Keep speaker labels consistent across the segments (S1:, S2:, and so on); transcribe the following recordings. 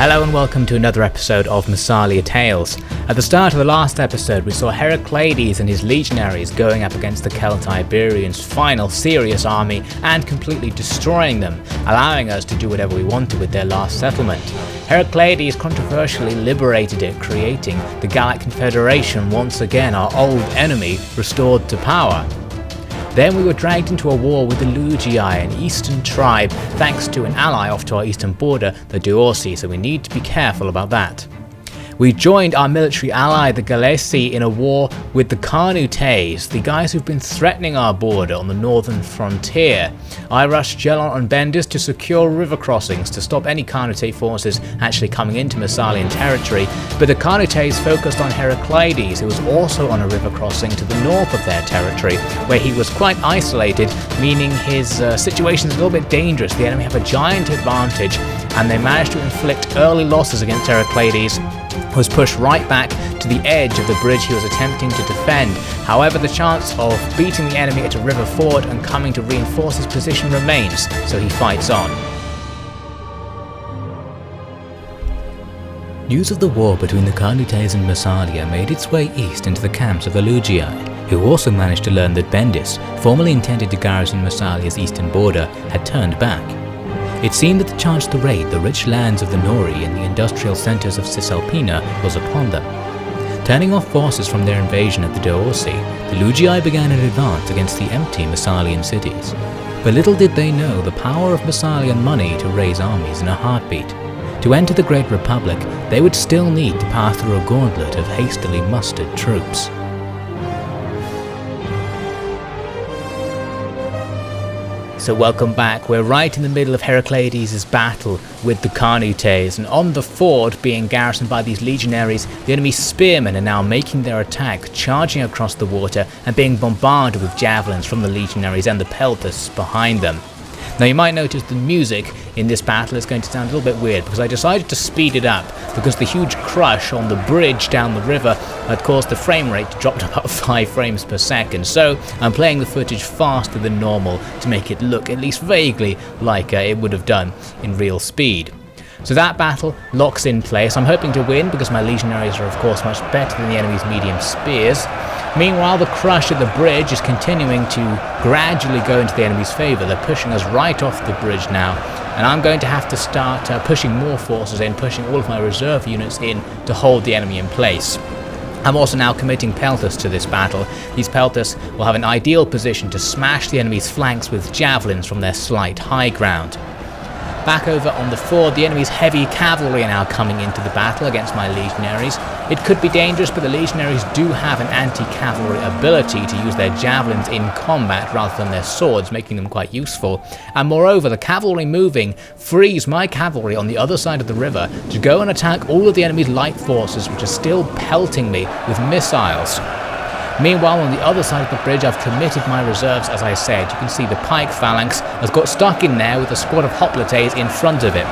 S1: Hello and welcome to another episode of Massalia Tales. At the start of the last episode we saw Herakleides and his legionaries going up against the Celtiberians' final serious army and completely destroying them, allowing us to do whatever we wanted with their last settlement. Herakleides controversially liberated it, creating the Gallic Confederation, once again our old enemy, restored to power. Then we were dragged into a war with the Lugii, an eastern tribe, thanks to an ally off to our eastern border, the Duorsi, so we need to be careful about that. We joined our military ally, the Galesi, in a war with the Carnutes, the guys who've been threatening our border on the northern frontier. I rushed Gelon and Bendis to secure river crossings to stop any Carnute forces actually coming into Massalian territory, but the Carnutes focused on Herakleides, who was also on a river crossing to the north of their territory, where he was quite isolated, meaning his situation is a little bit dangerous. The enemy have a giant advantage, and they managed to inflict early losses against Herakleides, who was pushed right back to the edge of the bridge he was attempting to defend. However, the chance of beating the enemy at a river ford and coming to reinforce his position remains, so he fights on. News of the war between the Carnutes and Massalia made its way east into the camps of the Lugii, who also managed to learn that Bendis, formerly intended to garrison Massalia's eastern border, had turned back. It seemed that the chance to raid the rich lands of the Nori and the industrial centres of Cisalpina was upon them. Turning off forces from their invasion of the Duorsi, the Lugii began an advance against the empty Massalian cities. But little did they know the power of Massalian money to raise armies in a heartbeat. To enter the Great Republic, they would still need to pass through a gauntlet of hastily mustered troops. So welcome back. We're right in the middle of Herakleides' battle with the Carnutes, and on the ford being garrisoned by these legionaries, the enemy spearmen are now making their attack, charging across the water and being bombarded with javelins from the legionaries and the peltasts behind them. Now you might notice the music in this battle is going to sound a little bit weird because I decided to speed it up because the huge crush on the bridge down the river had caused the frame rate to drop to about 5 frames per second, so I'm playing the footage faster than normal to make it look at least vaguely like it would have done in real speed. So that battle locks in place. I'm hoping to win because my legionaries are of course much better than the enemy's medium spears. Meanwhile, the crush at the bridge is continuing to gradually go into the enemy's favour. They're pushing us right off the bridge now, and I'm going to have to start pushing more forces in, pushing all of my reserve units in to hold the enemy in place. I'm also now committing peltasts to this battle. These peltasts will have an ideal position to smash the enemy's flanks with javelins from their slight high ground. Back over on the ford, the enemy's heavy cavalry are now coming into the battle against my legionaries. It could be dangerous, but the legionaries do have an anti-cavalry ability to use their javelins in combat rather than their swords, making them quite useful. And moreover, the cavalry moving frees my cavalry on the other side of the river to go and attack all of the enemy's light forces, which are still pelting me with missiles. Meanwhile, on the other side of the bridge, I've committed my reserves, as I said. You can see the pike phalanx has got stuck in there with a squad of hoplites in front of it.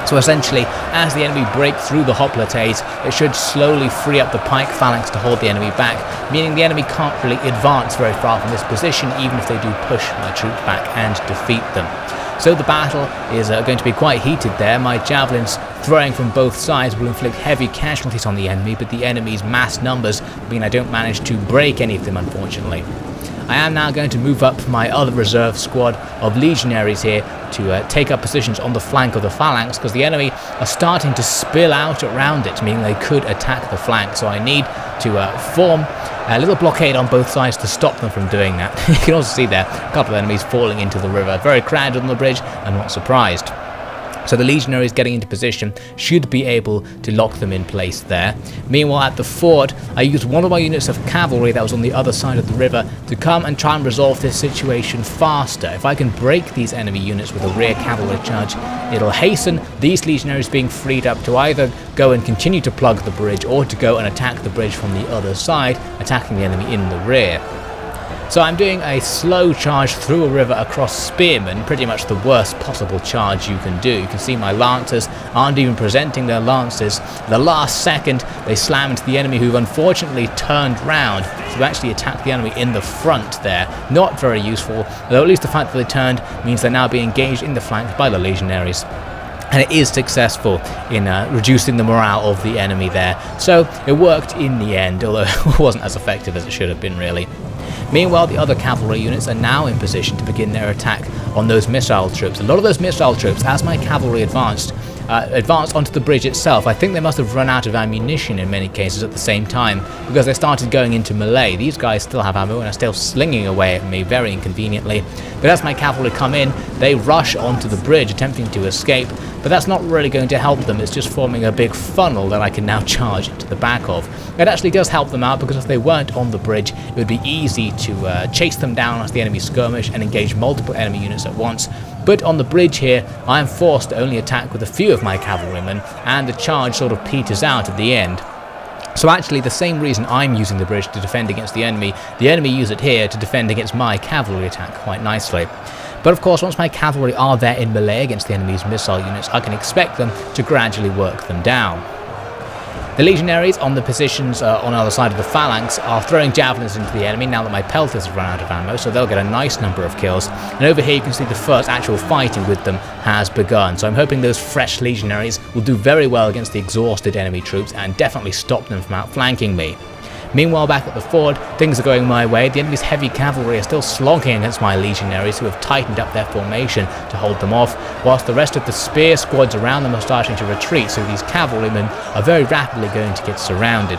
S1: So essentially, as the enemy break through the hoplites, it should slowly free up the pike phalanx to hold the enemy back, meaning the enemy can't really advance very far from this position, even if they do push my troops back and defeat them. So the battle is going to be quite heated there. My javelins throwing from both sides will inflict heavy casualties on the enemy, but the enemy's mass numbers mean I don't manage to break any of them, unfortunately. I am now going to move up my other reserve squad of legionaries here to take up positions on the flank of the phalanx, because the enemy are starting to spill out around it, meaning they could attack the flank. So I need to form a little blockade on both sides to stop them from doing that. You can also see there a couple of enemies falling into the river. Very crowded on the bridge, I'm not surprised. So the legionaries getting into position should be able to lock them in place there. Meanwhile, at the ford, I used one of my units of cavalry that was on the other side of the river to come and try and resolve this situation faster. If I can break these enemy units with a rear cavalry charge, it'll hasten these legionaries being freed up to either go and continue to plug the bridge or to go and attack the bridge from the other side, attacking the enemy in the rear. So I'm doing a slow charge through a river across spearmen, pretty much the worst possible charge you can do. You can see my lancers aren't even presenting their lances. The last second they slam into the enemy, who've unfortunately turned round to actually attack the enemy in the front there. Not very useful, though at least the fact that they turned means they're now being engaged in the flank by the legionaries. and it is successful in reducing the morale of the enemy there. So it worked in the end, although it wasn't as effective as it should have been really. Meanwhile, the other cavalry units are now in position to begin their attack on those missile troops. A lot of those missile troops, as my cavalry advanced onto the bridge itself, I think they must have run out of ammunition in many cases at the same time, because they started going into melee. These guys still have ammo and are still slinging away at me very inconveniently. But as my cavalry come in, they rush onto the bridge attempting to escape, but that's not really going to help them. It's just forming a big funnel that I can now charge into the back of. It actually does help them out, because if they weren't on the bridge, it would be easy to chase them down as the enemy skirmish and engage multiple enemy units at once. But on the bridge here, I am forced to only attack with a few of my cavalrymen, and the charge sort of peters out at the end. So actually, the same reason I'm using the bridge to defend against the enemy use it here to defend against my cavalry attack quite nicely. But of course, once my cavalry are there in melee against the enemy's missile units, I can expect them to gradually work them down. The legionaries on the positions on the other side of the phalanx are throwing javelins into the enemy now that my pelters have run out of ammo, so they'll get a nice number of kills. And over here you can see the first actual fighting with them has begun, so I'm hoping those fresh legionaries will do very well against the exhausted enemy troops and definitely stop them from outflanking me. Meanwhile, back at the ford, things are going my way. The enemy's heavy cavalry are still slogging against my legionaries, who have tightened up their formation to hold them off, whilst the rest of the spear squads around them are starting to retreat, so these cavalrymen are very rapidly going to get surrounded.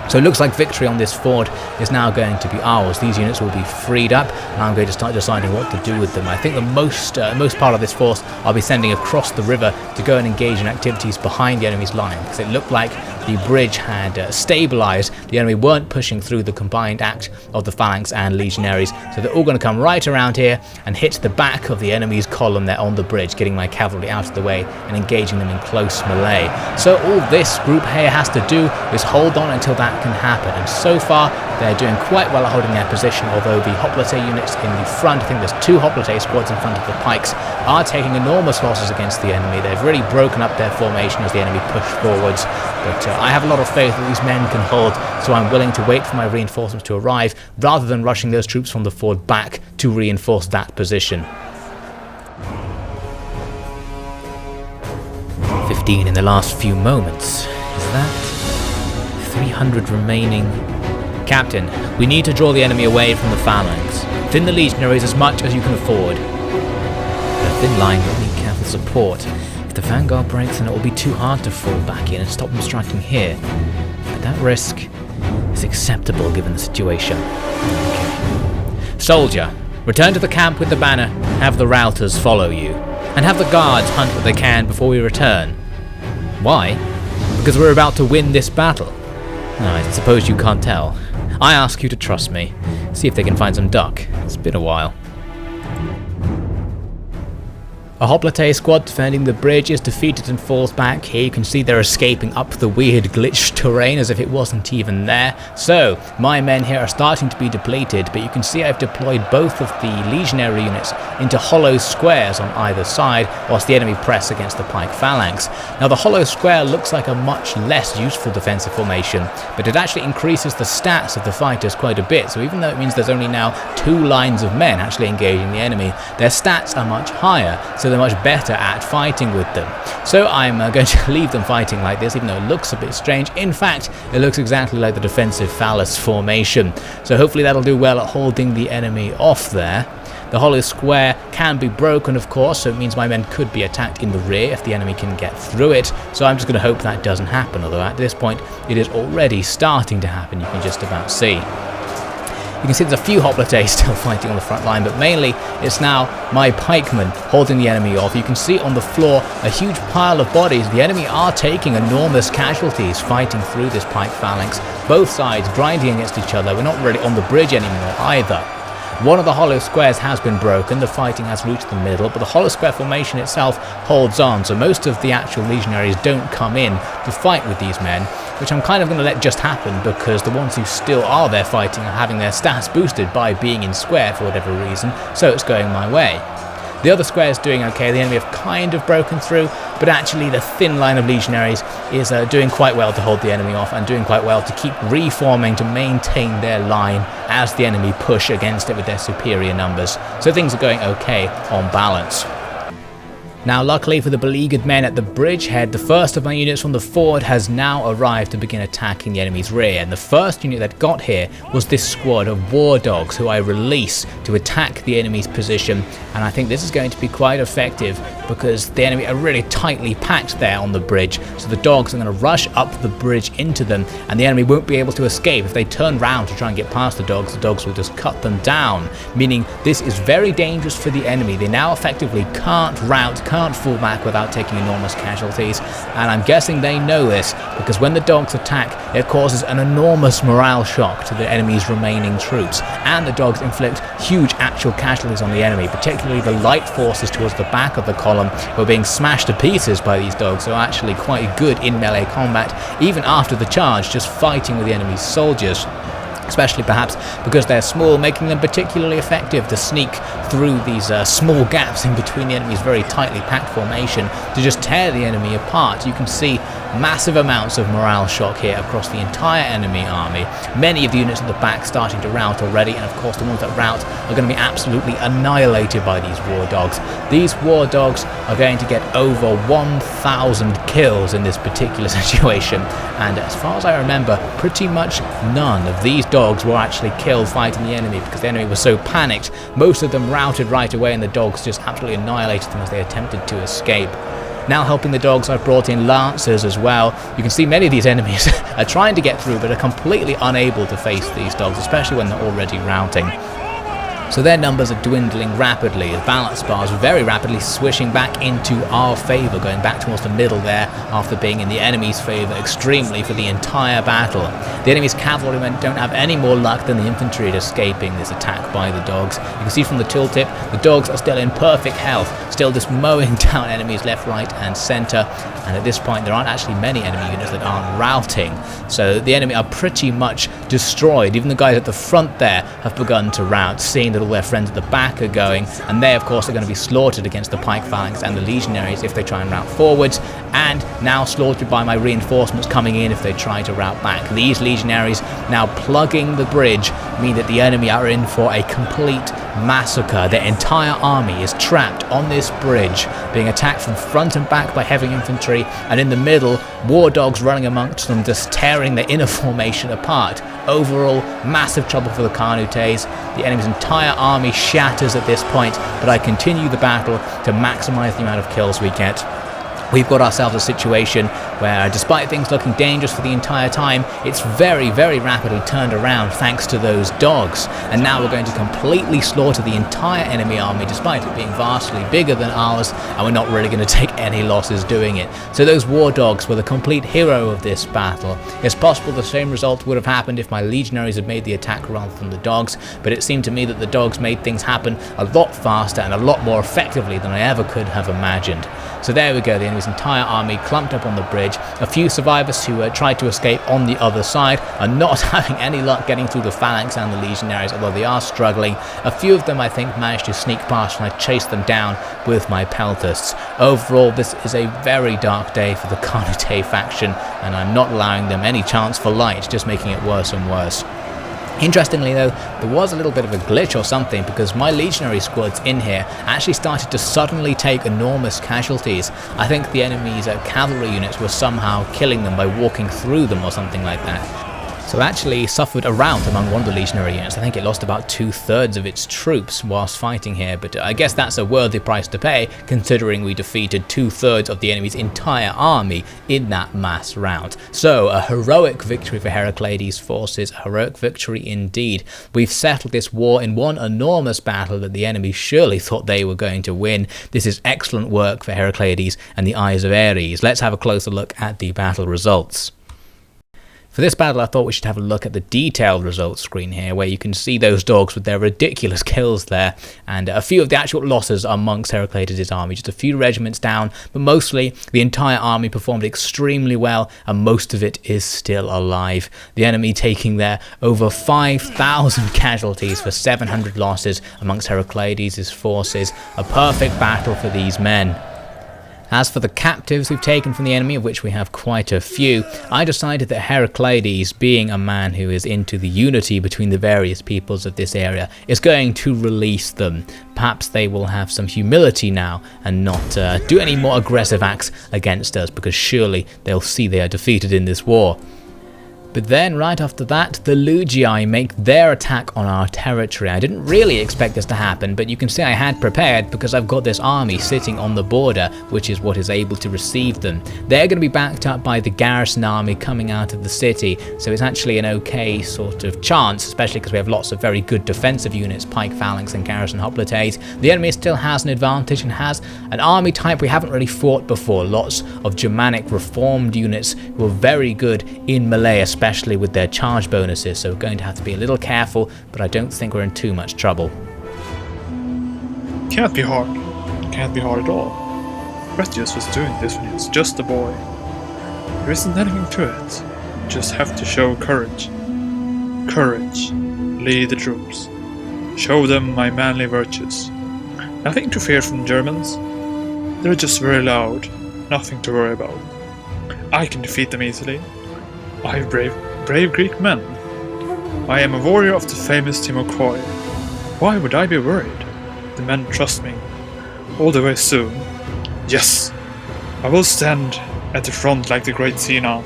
S1: So it looks like victory on this ford is now going to be ours. These units will be freed up, and I'm going to start deciding what to do with them. I think the most part of this force I'll be sending across the river to go and engage in activities behind the enemy's line, because it looked like the bridge had stabilised. The enemy weren't pushing through the combined act of the phalanx and legionaries, so they're all going to come right around here and hit the back of the enemy's column there on the bridge, getting my cavalry out of the way and engaging them in close melee. So all this group here has to do is hold on until that can happen, and so far they're doing quite well at holding their position, although the hoplite units in the front, I think there's 2 hoplite squads in front of the pikes, are taking enormous losses against the enemy. They've really broken up their formation as the enemy push forwards, but I have a lot of faith that these men can hold, so I'm willing to wait for my reinforcements to arrive rather than rushing those troops from the ford back to reinforce that position. 15 in the last few moments. Is that 300 remaining? Captain, we need to draw the enemy away from the phalanx. Thin the legionaries as much as you can afford. The thin line will need careful support. If the vanguard breaks, then it will be too hard to fall back in and stop them striking here. But that risk is acceptable given the situation. Okay. Soldier, return to the camp with the banner, have the routers follow you, and have the guards hunt what they can before we return. Why? Because we're about to win this battle. I suppose you can't tell. I ask you to trust me. See if they can find some duck. It's been a while. A hoplite squad defending the bridge is defeated and falls back. Here you can see they're escaping up the weird glitched terrain as if it wasn't even there. So my men here are starting to be depleted, but you can see I've deployed both of the legionary units into hollow squares on either side whilst the enemy press against the pike phalanx. Now the hollow square looks like a much less useful defensive formation, but it actually increases the stats of the fighters quite a bit. So even though it means there's only now 2 lines of men actually engaging the enemy, their stats are much higher, so they're much better at fighting with them. So I'm going to leave them fighting like this, even though it looks a bit strange. In fact, it looks exactly like the defensive phallus formation. So hopefully that'll do well at holding the enemy off there. The hollow square can be broken, of course, so it means my men could be attacked in the rear if the enemy can get through it. So I'm just going to hope that doesn't happen, although at this point it is already starting to happen, you can just about see. You can see there's a few hoplites still fighting on the front line, but mainly it's now my pikemen holding the enemy off. You can see on the floor a huge pile of bodies. The enemy are taking enormous casualties fighting through this pike phalanx. Both sides grinding against each other. We're not really on the bridge anymore either. One of the hollow squares has been broken, the fighting has reached the middle, but the hollow square formation itself holds on, so most of the actual legionaries don't come in to fight with these men, which I'm kind of going to let just happen because the ones who still are there fighting are having their stats boosted by being in square for whatever reason, so it's going my way. The other square is doing okay, the enemy have kind of broken through, but actually the thin line of legionaries is doing quite well to hold the enemy off and doing quite well to keep reforming to maintain their line as the enemy push against it with their superior numbers. So things are going okay on balance. Now luckily for the beleaguered men at the bridgehead, the first of my units from the ford has now arrived to begin attacking the enemy's rear, and the first unit that got here was this squad of war dogs who I release to attack the enemy's position, and I think this is going to be quite effective because the enemy are really tightly packed there on the bridge, so the dogs are going to rush up the bridge into them and the enemy won't be able to escape. If they turn round to try and get past the dogs will just cut them down, meaning this is very dangerous for the enemy. They now effectively can't rout, can't fall back without taking enormous casualties, and I'm guessing they know this because when the dogs attack it causes an enormous morale shock to the enemy's remaining troops, and the dogs inflict huge actual casualties on the enemy, particularly the light forces towards the back of the column who are being smashed to pieces by these dogs, who are actually quite good in melee combat even after the charge, just fighting with the enemy's soldiers. Especially perhaps because they're small, making them particularly effective to sneak through these small gaps in between the enemy's very tightly packed formation to just tear the enemy apart. You can see massive amounts of morale shock here across the entire enemy army. Many of the units at the back starting to rout already, and of course the ones that rout are going to be absolutely annihilated by these war dogs. These war dogs are going to get over 1,000 kills in this particular situation, and as far as I remember, pretty much none of these dogs were actually killed fighting the enemy because the enemy was so panicked. Most of them routed right away and the dogs just absolutely annihilated them as they attempted to escape. Now helping the dogs, I've brought in lancers as well. You can see many of these enemies are trying to get through but are completely unable to face these dogs, especially when they're already routing. So their numbers are dwindling rapidly, the balance bars very rapidly swishing back into our favour, going back towards the middle there after being in the enemy's favour extremely for the entire battle. The enemy's cavalrymen don't have any more luck than the infantry at escaping this attack by the dogs. You can see from the tooltip, the dogs are still in perfect health, still just mowing down enemies left, right and centre, and at this point there aren't actually many enemy units that aren't routing, so the enemy are pretty much destroyed. Even the guys at the front there have begun to rout, seeing that all their friends at the back are going, and they of course are going to be slaughtered against the pike phalanx and the legionaries if they try and rout forwards, and now slaughtered by my reinforcements coming in if they try to rout back. These legionaries now plugging the bridge mean that the enemy are in for a complete massacre. Their entire army is trapped on this bridge, being attacked from front and back by heavy infantry, and in the middle, war dogs running amongst them, just tearing their inner formation apart. Overall, massive trouble for the Carnutes. The enemy's entire army shatters at this point, but I continue the battle to maximize the amount of kills we get. We've got ourselves a situation where, despite things looking dangerous for the entire time, it's very, very rapidly turned around thanks to those dogs. And now we're going to completely slaughter the entire enemy army, despite it being vastly bigger than ours, and we're not really going to take any losses doing it. So those war dogs were the complete hero of this battle. It's possible the same result would have happened if my legionaries had made the attack rather than the dogs, but it seemed to me that the dogs made things happen a lot faster and a lot more effectively than I ever could have imagined. So there we go, the enemy's entire army clumped up on the bridge. A few survivors who tried to escape on the other side are not having any luck getting through the phalanx and the legionaries, although they are struggling. A few of them I think managed to sneak past and I chased them down with my peltasts. Overall, this is a very dark day for the Carnute faction, and I'm not allowing them any chance for light, just making it worse and worse. Interestingly though, there was a little bit of a glitch or something, because my legionary squads in here actually started to suddenly take enormous casualties. I think the enemy's cavalry units were somehow killing them by walking through them or something like that. So actually suffered a rout among one of the legionary units. I think it lost about 2/3 of its troops whilst fighting here, but I guess that's a worthy price to pay considering we defeated 2/3 of the enemy's entire army in that mass rout. So a heroic victory for Herakleides' forces, a heroic victory indeed. We've settled this war in one enormous battle that the enemy surely thought they were going to win. This is excellent work for Herakleides and the Eyes of Ares. Let's have a closer look at the battle results. For this battle, I thought we should have a look at the detailed results screen here, where you can see those dogs with their ridiculous kills there, and a few of the actual losses amongst Herakleides' army. Just a few regiments down, but mostly the entire army performed extremely well, and most of it is still alive. The enemy taking there over 5,000 casualties for 700 losses amongst Herakleides' forces. A perfect battle for these men. As for the captives we've taken from the enemy, of which we have quite a few, I decided that Herakleides, being a man who is into the unity between the various peoples of this area, is going to release them. Perhaps they will have some humility now and not do any more aggressive acts against us, because surely they'll see they are defeated in this war. But then, right after that, the Lugii make their attack on our territory. I didn't really expect this to happen, but you can see I had prepared because I've got this army sitting on the border, which is what is able to receive them. They're going to be backed up by the garrison army coming out of the city, so it's actually an okay sort of chance, especially because we have lots of very good defensive units, pike phalanx and garrison hoplites. The enemy still has an advantage and has an army type we haven't really fought before. Lots of Germanic reformed units who are very good in melee, especially with their charge bonuses, so we're going to have to be a little careful, but I don't think we're in too much trouble.
S2: Can't be hard. Can't be hard at all. Retius was doing this when he was just a boy. There isn't anything to it. You just have to show courage. Courage. Lead the troops. Show them my manly virtues. Nothing to fear from Germans. They're just very loud. Nothing to worry about. I can defeat them easily. I have brave Greek men. I am a warrior of the famous Timokoi. Why would I be worried? The men trust me. All the way soon. Yes, I will stand at the front like the great Sina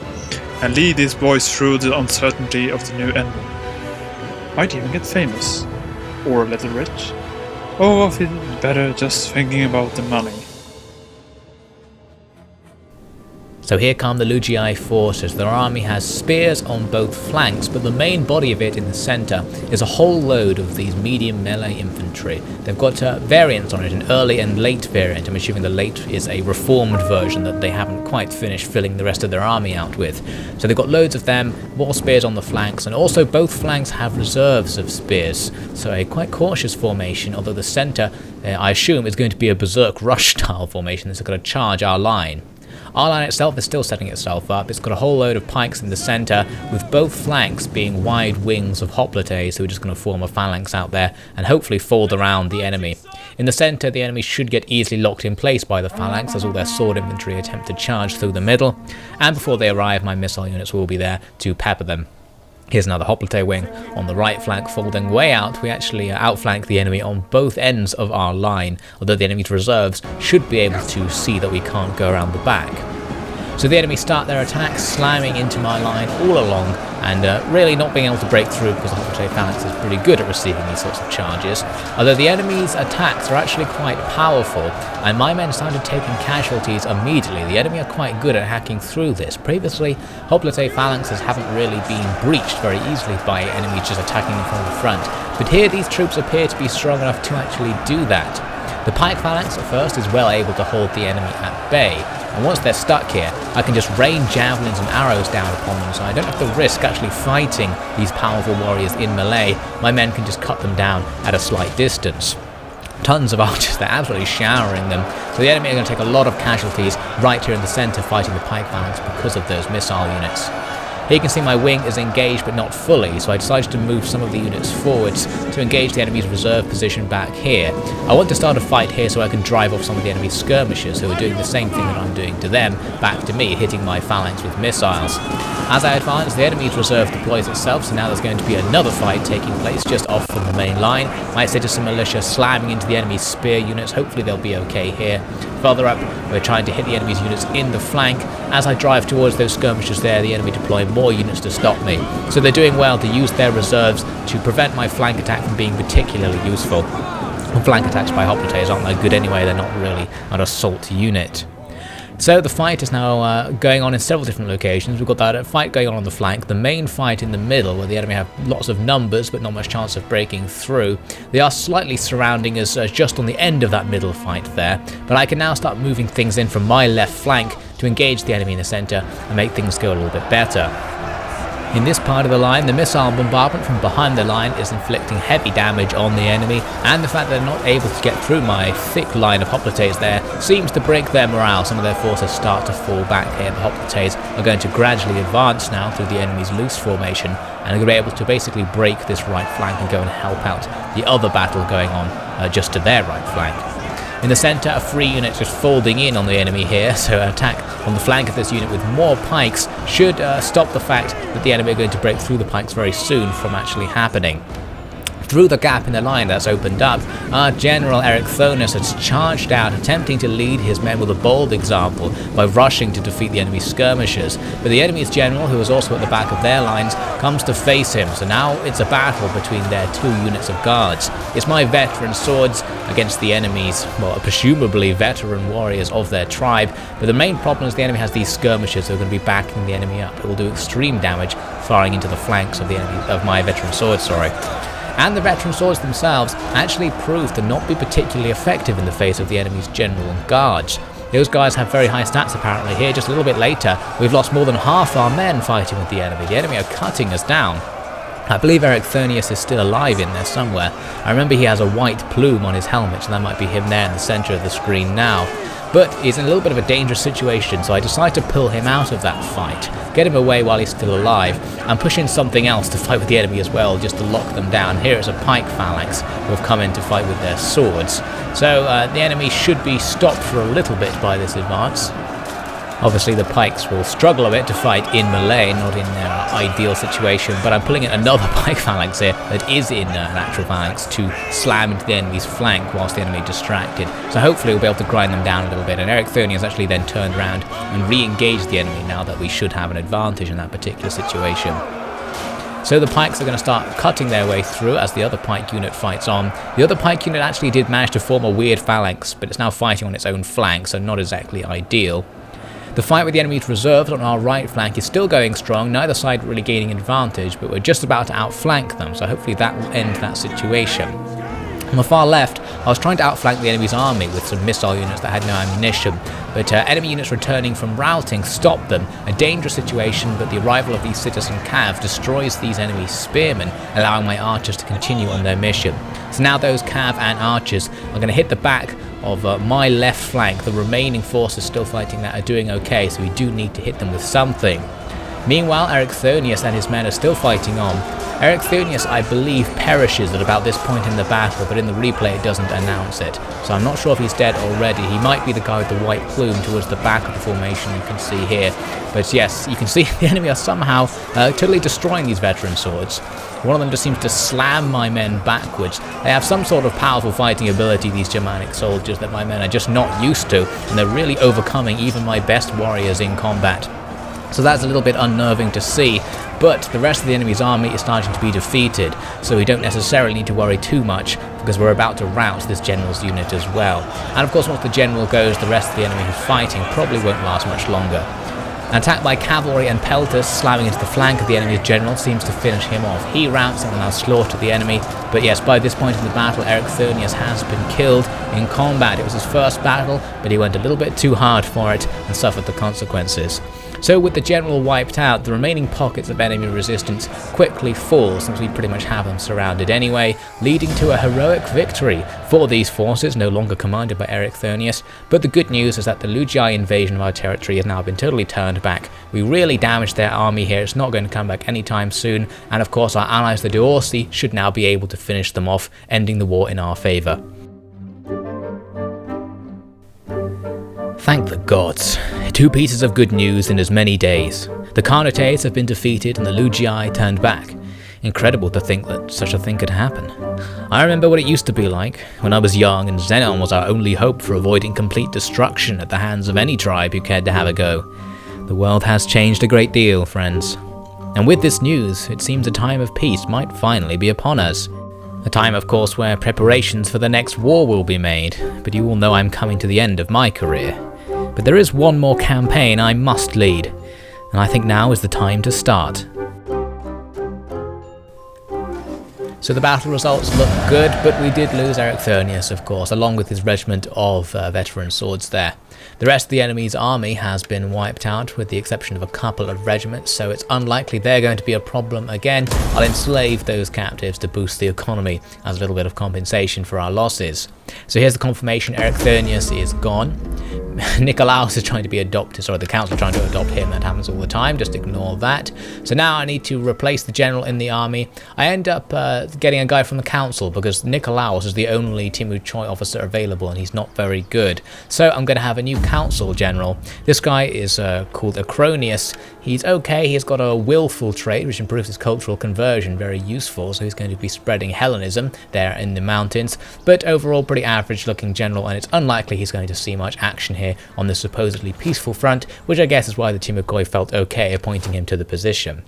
S2: and lead these boys through the uncertainty of the new enemy. Might even get famous. Or a little rich. Oh, I feel better just thinking about the money.
S1: So here come the Lugii forces. Their army has spears on both flanks, but the main body of it in the centre is a whole load of these medium melee infantry. They've got variants on it, an early and late variant. I'm assuming the late is a reformed version that they haven't quite finished filling the rest of their army out with. So they've got loads of them, more spears on the flanks, and also both flanks have reserves of spears. So a quite cautious formation, although the centre, I assume, is going to be a berserk rush style formation that's going to charge our line. Our line itself is still setting itself up. It's got a whole load of pikes in the centre, with both flanks being wide wings of hoplites who are just going to form a phalanx out there and hopefully fold around the enemy. In the centre, the enemy should get easily locked in place by the phalanx as all their sword infantry attempt to charge through the middle, and before they arrive my missile units will be there to pepper them. Here's another hoplite wing on the right flank folding way out. We actually outflank the enemy on both ends of our line, although the enemy's reserves should be able to see that we can't go around the back. So the enemy start their attacks, slamming into my line all along, and really not being able to break through because the hoplite phalanx is pretty good at receiving these sorts of charges. Although the enemy's attacks are actually quite powerful, and my men started taking casualties immediately. The enemy are quite good at hacking through this. Previously, hoplite phalanxes haven't really been breached very easily by enemies just attacking them from the front, but here these troops appear to be strong enough to actually do that. The pike phalanx at first is well able to hold the enemy at bay, and once they're stuck here, I can just rain javelins and arrows down upon them, so I don't have to risk actually fighting these powerful warriors in melee. My men can just cut them down at a slight distance. Tons of archers, they're absolutely showering them, so the enemy are going to take a lot of casualties right here in the centre fighting the pike phalanx because of those missile units. Here you can see my wing is engaged but not fully, so I decided to move some of the units forwards to engage the enemy's reserve position back here. I want to start a fight here so I can drive off some of the enemy's skirmishers who are doing the same thing that I'm doing to them, back to me, hitting my phalanx with missiles. As I advance, the enemy's reserve deploys itself, so now there's going to be another fight taking place just off from the main line. My citizen militia slamming into the enemy's spear units. Hopefully they'll be okay here. Further up, we're trying to hit the enemy's units in the flank. As I drive towards those skirmishers there, the enemy deploy more units to stop me. So they're doing well to use their reserves to prevent my flank attack from being particularly useful. And flank attacks by hoplites aren't that good anyway, they're not really an assault unit. So the fight is now going on in several different locations. We've got that fight going on the flank, the main fight in the middle where the enemy have lots of numbers but not much chance of breaking through. They are slightly surrounding us just on the end of that middle fight there, but I can now start moving things in from my left flank to engage the enemy in the centre and make things go a little bit better. In this part of the line, the missile bombardment from behind the line is inflicting heavy damage on the enemy, and the fact that they're not able to get through my thick line of hoplites there seems to break their morale. Some of their forces start to fall back here. The hoplites are going to gradually advance now through the enemy's loose formation, and are going to be able to basically break this right flank and go and help out the other battle going on just to their right flank. In the centre, a free unit just folding in on the enemy here, so an attack on the flank of this unit with more pikes should stop the fact that the enemy are going to break through the pikes very soon from actually happening. Through the gap in the line that's opened up, our general Herakleides has charged out, attempting to lead his men with a bold example by rushing to defeat the enemy's skirmishers. But the enemy's general, who is also at the back of their lines, comes to face him, so now it's a battle between their two units of guards. It's my veteran swords against the enemy's, well, presumably veteran warriors of their tribe, but the main problem is the enemy has these skirmishers who are going to be backing the enemy up. It will do extreme damage, firing into the flanks of the enemy, of my veteran swords, And the veteran swords themselves actually proved to not be particularly effective in the face of the enemy's general and guards. Those guys have very high stats apparently here. Just a little bit later, we've lost more than half our men fighting with the enemy. The enemy are cutting us down. I believe Herakleides is still alive in there somewhere. I remember he has a white plume on his helmet, so that might be him there in the centre of the screen now. But he's in a little bit of a dangerous situation, so I decide to pull him out of that fight, get him away while he's still alive, and push in something else to fight with the enemy as well, just to lock them down. Here is a pike phalanx who have come in to fight with their swords. So the enemy should be stopped for a little bit by this advance. Obviously the pikes will struggle a bit to fight in melee, not in their ideal situation, but I'm pulling in another pike phalanx here that is in an actual phalanx to slam into the enemy's flank whilst the enemy is distracted. So hopefully we'll be able to grind them down a little bit, and Herakleides actually then turned around and re-engaged the enemy now that we should have an advantage in that particular situation. So the pikes are going to start cutting their way through as the other pike unit fights on. The other pike unit actually did manage to form a weird phalanx, but it's now fighting on its own flank, so not exactly ideal. The fight with the enemy's reserves on our right flank is still going strong, neither side really gaining advantage, but we're just about to outflank them, so hopefully that will end that situation. On the far left, I was trying to outflank the enemy's army with some missile units that had no ammunition, but enemy units returning from routing stopped them. A dangerous situation, but the arrival of these citizen cav destroys these enemy spearmen, allowing my archers to continue on their mission. So now those cav and archers are going to hit the back of my left flank. The remaining forces still fighting that are doing okay, so we do need to hit them with something. Meanwhile, Herakleides and his men are still fighting on. Herakleides, I believe, perishes at about this point in the battle, but in the replay it doesn't announce it. So I'm not sure if he's dead already. He might be the guy with the white plume towards the back of the formation you can see here. But yes, you can see the enemy are somehow totally destroying these veteran swords. One of them just seems to slam my men backwards. They have some sort of powerful fighting ability, these Germanic soldiers, that my men are just not used to, and they're really overcoming even my best warriors in combat. So that's a little bit unnerving to see, but the rest of the enemy's army is starting to be defeated, so we don't necessarily need to worry too much, because we're about to rout this general's unit as well. And of course once the general goes, the rest of the enemy who's fighting probably won't last much longer. An attack by cavalry and pelters slamming into the flank of the enemy's general seems to finish him off. He routs and will now slaughter the enemy, but yes, by this point in the battle, Herakleides has been killed in combat. It was his first battle, but he went a little bit too hard for it and suffered the consequences. So with the general wiped out, the remaining pockets of enemy resistance quickly fall, since we pretty much have them surrounded anyway, leading to a heroic victory for these forces, no longer commanded by Herakleides. But the good news is that the Lugii invasion of our territory has now been totally turned back. We really damaged their army here, it's not going to come back anytime soon, and of course our allies the Deorsi should now be able to finish them off, ending the war in our favour. Thank the gods. 2 pieces of good news in as many days. The Carnutes have been defeated and the Lugii turned back. Incredible to think that such a thing could happen. I remember what it used to be like when I was young and Xenon was our only hope for avoiding complete destruction at the hands of any tribe who cared to have a go. The world has changed a great deal, friends. And with this news, it seems a time of peace might finally be upon us. A time, of course, where preparations for the next war will be made, but you all know I'm coming to the end of my career. But there is one more campaign I must lead, and I think now is the time to start. So the battle results look good, but we did lose Herakleides, of course, along with his regiment of veteran swords there. The rest of the enemy's army has been wiped out with the exception of a couple of regiments, so it's unlikely they're going to be a problem again. I'll enslave those captives to boost the economy as a little bit of compensation for our losses. So here's the confirmation: Herakleides is gone. Nicolaus is trying to be adopted, sorry, the council is trying to adopt him. That happens all the time, just ignore that. So now I need to replace the general in the army. I end up getting a guy from the council because Nicolaus is the only Timur Choi officer available and he's not very good. So I'm going to have a new council general. This guy is called Acronius. He's okay, he's got a willful trait which improves his cultural conversion, very useful, so he's going to be spreading Hellenism there in the mountains, but overall pretty average looking general, and it's unlikely he's going to see much action here on the supposedly peaceful front, which I guess is why the Timur Choi felt okay appointing him to the position.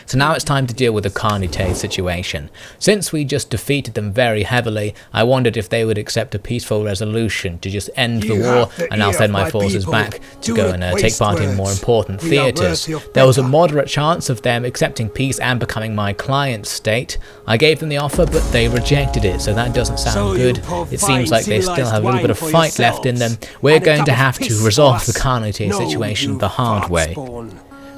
S1: So now it's time to deal with the Carnute situation. Since we just defeated them very heavily, I wondered if they would accept a peaceful resolution to just end the war, and I'll send my forces back to go and take part in more important theatres. There was a moderate chance of them accepting peace and becoming my client state. I gave them the offer, but they rejected it, so that doesn't sound good. It seems like they still have a little bit of fight left in them. We're going to have to resolve the Carnute situation the hard way.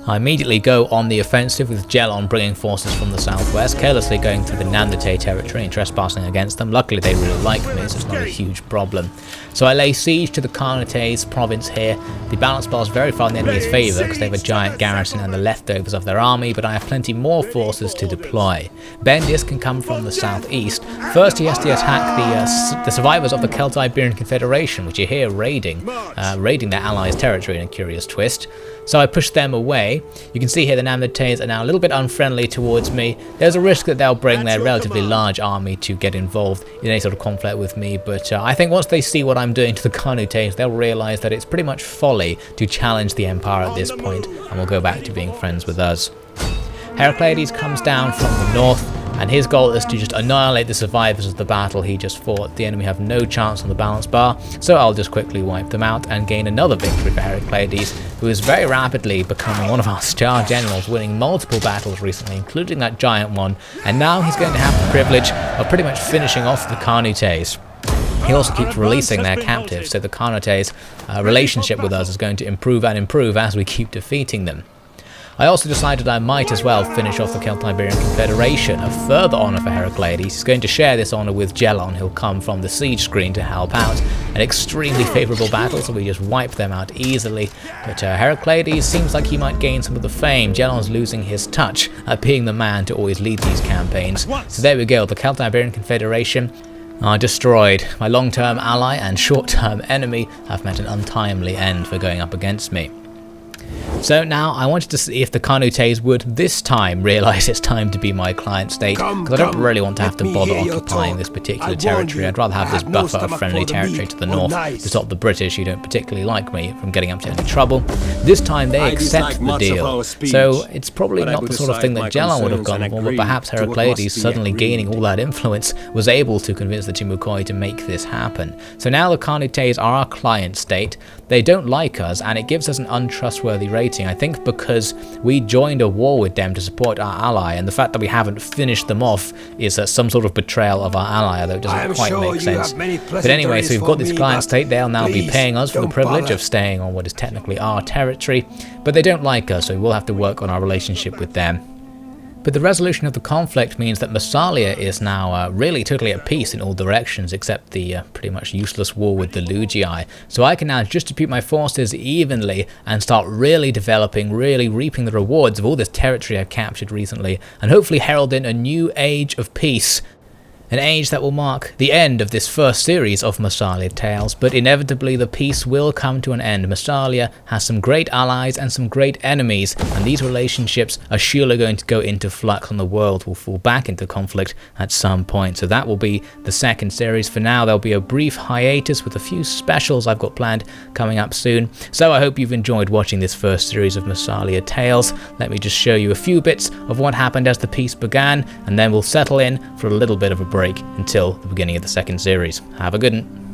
S1: I immediately go on the offensive with Gelon bringing forces from the southwest, carelessly going through the Nandate territory and trespassing against them. Luckily they really like me, so it's not a huge problem. So I lay siege to the Carnutes province here. The balance bar is very far in the enemy's favour because they have a giant garrison and the leftovers of their army, but I have plenty more forces to deploy. Bendis can come from the southeast. First he has to attack the survivors of the Celt-Iberian Confederation, which are here raiding their allies' territory in a curious twist. So I push them away. You can see here the Nandatates are now a little bit unfriendly towards me. There's a risk that they'll bring their relatively large army to get involved in any sort of conflict with me, but I think once they see what I'm doing to the Carnutes, they'll realise that it's pretty much folly to challenge the Empire at this point, and will go back to being friends with us. Herakleides comes down from the north, and his goal is to just annihilate the survivors of the battle he just fought. The enemy have no chance on the balance bar, so I'll just quickly wipe them out and gain another victory for Herakleides, who is very rapidly becoming one of our star generals, winning multiple battles recently, including that giant one, and now he's going to have the privilege of pretty much finishing off the Carnutes. He also keeps releasing their captives, so the Carnutes' relationship with us is going to improve and improve as we keep defeating them. I also decided I might as well finish off the Celt-Iberian Confederation, a further honour for Herakleides. He's going to share this honour with Gelon, who'll come from the siege screen to help out. An extremely favourable battle, so we just wipe them out easily. But Herakleides seems like he might gain some of the fame. Gelon's losing his touch at being the man to always lead these campaigns. So there we go, the Celt-Iberian Confederation are destroyed. My long-term ally and short-term enemy have met an untimely end for going up against me. So now I wanted to see if the Carnutes would this time realise it's time to be my client state, because I don't really want to have to bother occupying this particular territory. I'd rather have this buffer of friendly territory to the north to stop the British, who don't particularly like me, from getting up to any trouble. This time they accept the deal, so it's probably not the sort of thing that Gelon would have gone for, but perhaps Herakleides, suddenly gaining all that influence, was able to convince the Timur Choi to make this happen. So now the Carnutes are our client state. They don't like us, and it gives us an untrustworthy rating, I think, because we joined a war with them to support our ally, and the fact that we haven't finished them off is some sort of betrayal of our ally, although it doesn't quite make sense. But anyway, so we've got this client state. They'll now be paying us for the privilege of staying on what is technically our territory, but they don't like us, so we'll have to work on our relationship with them. But the resolution of the conflict means that Massalia is now really totally at peace in all directions, except the pretty much useless war with the Lugii. So I can now distribute my forces evenly and start really developing, really reaping the rewards of all this territory I've captured recently, and hopefully herald in a new age of peace. An age that will mark the end of this first series of Massalia Tales, but inevitably the peace will come to an end. Massalia has some great allies and some great enemies, and these relationships are surely going to go into flux, and the world will fall back into conflict at some point. So that will be the second series. For now, there'll be a brief hiatus with a few specials I've got planned coming up soon. So I hope you've enjoyed watching this first series of Massalia Tales. Let me just show you a few bits of what happened as the peace began, and then we'll settle in for a little bit of a break until the beginning of the second series. Have a good one.